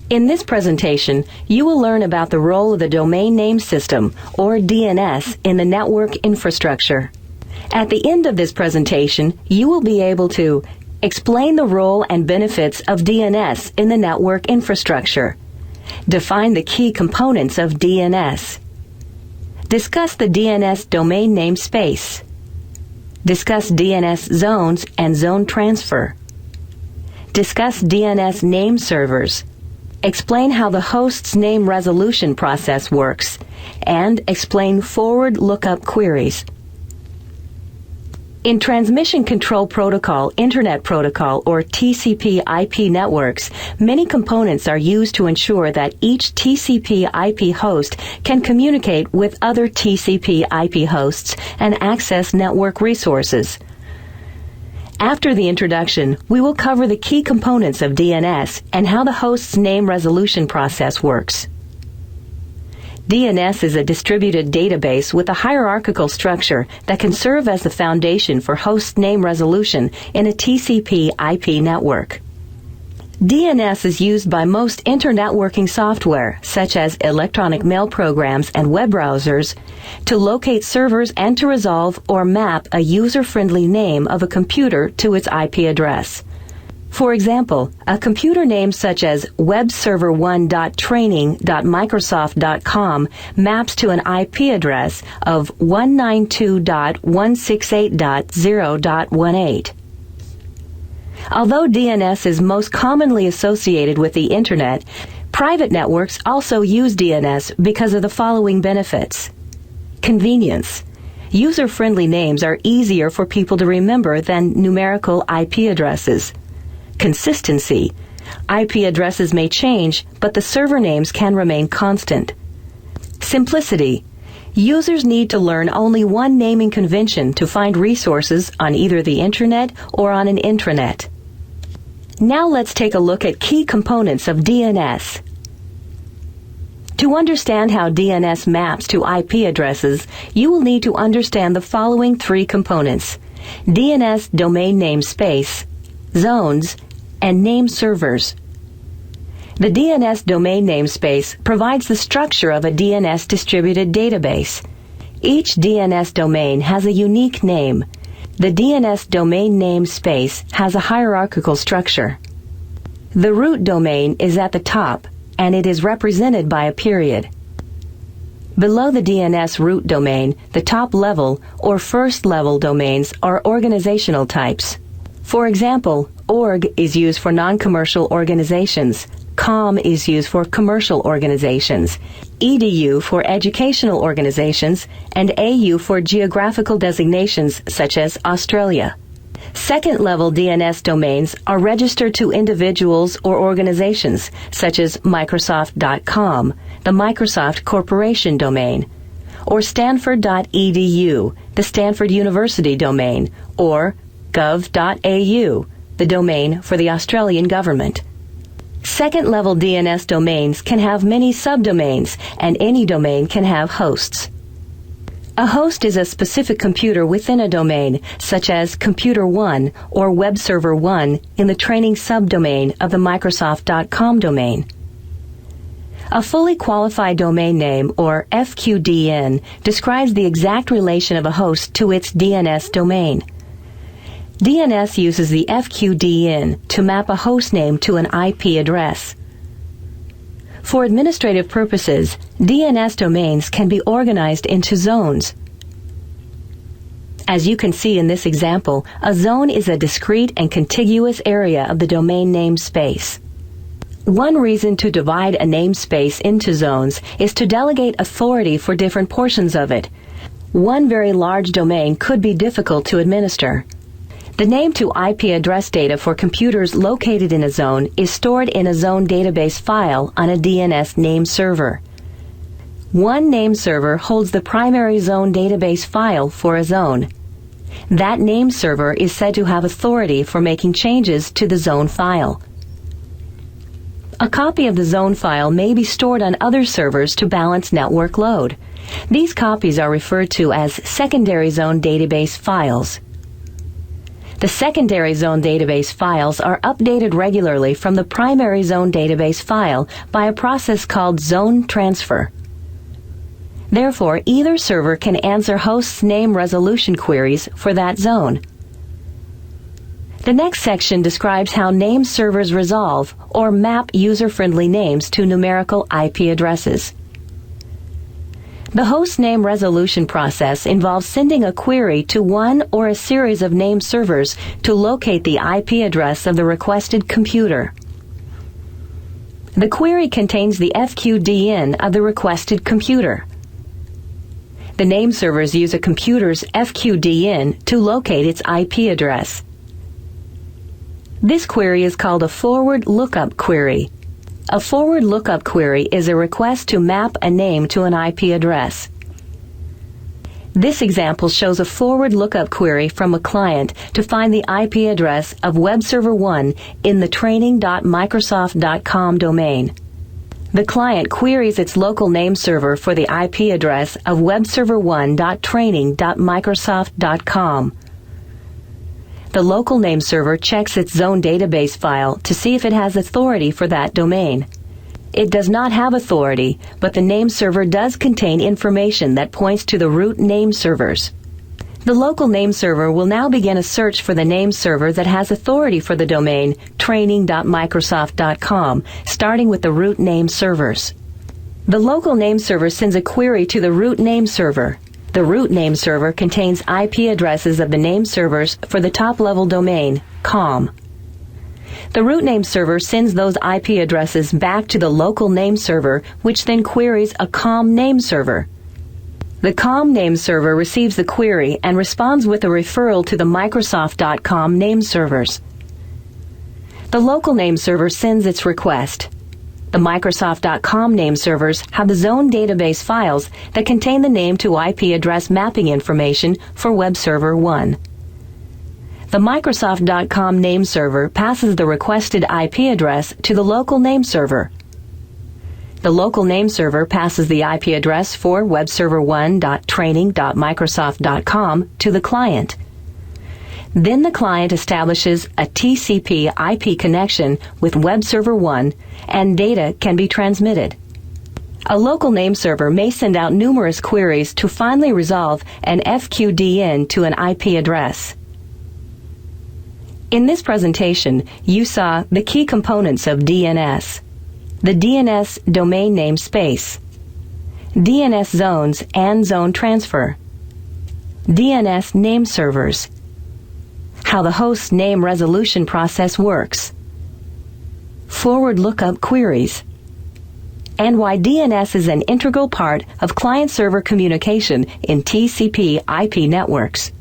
In this presentation, you will learn about the role of the Domain Name System, or DNS, in the network infrastructure. At the end of this presentation, you will be able to explain the role and benefits of DNS in the network infrastructure, define the key components of DNS, discuss the DNS domain name space, discuss DNS zones and zone transfer, discuss DNS name servers, explain how the host's name resolution process works, and explain forward lookup queries. In Transmission Control Protocol, Internet Protocol, or TCP/IP networks, many components are used to ensure that each TCP/IP host can communicate with other TCP/IP hosts and access network resources. After the introduction, we will cover the key components of DNS and how the host's name resolution process works. DNS is a distributed database with a hierarchical structure that can serve as the foundation for host name resolution in a TCP/IP network. DNS is used by most internetworking software, such as electronic mail programs and web browsers, to locate servers and to resolve or map a user-friendly name of a computer to its IP address. For example, a computer name such as webserver1.training.microsoft.com maps to an IP address of 192.168.0.18. Although DNS is most commonly associated with the Internet, private networks also use DNS because of the following benefits. Convenience. User-friendly names are easier for people to remember than numerical IP addresses. Consistency. IP addresses may change, but the server names can remain constant. Simplicity. Users need to learn only one naming convention to find resources on either the Internet or on an intranet. Now let's take a look at key components of DNS. To understand how DNS maps to IP addresses, you will need to understand the following three components: DNS domain name space, zones, and name servers. The DNS domain namespace provides the structure of a DNS distributed database. Each DNS domain has a unique name. The DNS domain namespace has a hierarchical structure. The root domain is at the top, and it is represented by a period. Below the DNS root domain, the top level or first level domains are organizational types. For example, org is used for non-commercial organizations, com is used for commercial organizations, edu for educational organizations, and au for geographical designations such as Australia. Second-level DNS domains are registered to individuals or organizations such as Microsoft.com, the Microsoft Corporation domain, or Stanford.edu, the Stanford University domain, or gov.au, the domain for the Australian government. Second-level DNS domains can have many subdomains, and any domain can have hosts. A host is a specific computer within a domain, such as Computer 1 or Web Server 1 in the training subdomain of the Microsoft.com domain. A fully qualified domain name, or FQDN, describes the exact relation of a host to its DNS domain. DNS uses the FQDN to map a host name to an IP address. For administrative purposes, DNS domains can be organized into zones. As you can see in this example, a zone is a discrete and contiguous area of the domain name space. One reason to divide a namespace into zones is to delegate authority for different portions of it. One very large domain could be difficult to administer. The name to IP address data for computers located in a zone is stored in a zone database file on a DNS name server. One name server holds the primary zone database file for a zone. That name server is said to have authority for making changes to the zone file. A copy of the zone file may be stored on other servers to balance network load. These copies are referred to as secondary zone database files. The secondary zone database files are updated regularly from the primary zone database file by a process called zone transfer. Therefore, either server can answer host's name resolution queries for that zone. The next section describes how name servers resolve or map user-friendly names to numerical IP addresses. The host name resolution process involves sending a query to one or a series of name servers to locate the IP address of the requested computer. The query contains the FQDN of the requested computer. The name servers use a computer's FQDN to locate its IP address. This query is called a forward lookup query. A forward lookup query is a request to map a name to an IP address. This example shows a forward lookup query from a client to find the IP address of web server 1 in the training.microsoft.com domain. The client queries its local name server for the IP address of webserver1.training.microsoft.com. The local name server checks its zone database file to see if it has authority for that domain. It does not have authority, but the name server does contain information that points to the root name servers. The local name server will now begin a search for the name server that has authority for the domain training.microsoft.com, starting with the root name servers. The local name server sends a query to the root name server. The root name server contains IP addresses of the name servers for the top-level domain, com. The root name server sends those IP addresses back to the local name server, which then queries a com name server. The com name server receives the query and responds with a referral to the Microsoft.com name servers. The local name server sends its request. The Microsoft.com name servers have the zone database files that contain the name to IP address mapping information for web server 1. The Microsoft.com name server passes the requested IP address to the local name server. The local name server passes the IP address for webserver1.training.microsoft.com to the client. Then the client establishes a TCP IP connection with web server 1 and data can be transmitted. A local name server may send out numerous queries to finally resolve an FQDN to an IP address. In this presentation, you saw the key components of DNS: the DNS domain name space, DNS zones and zone transfer, DNS name servers, how the host name resolution process works, forward lookup queries, and why DNS is an integral part of client-server communication in TCP/IP networks.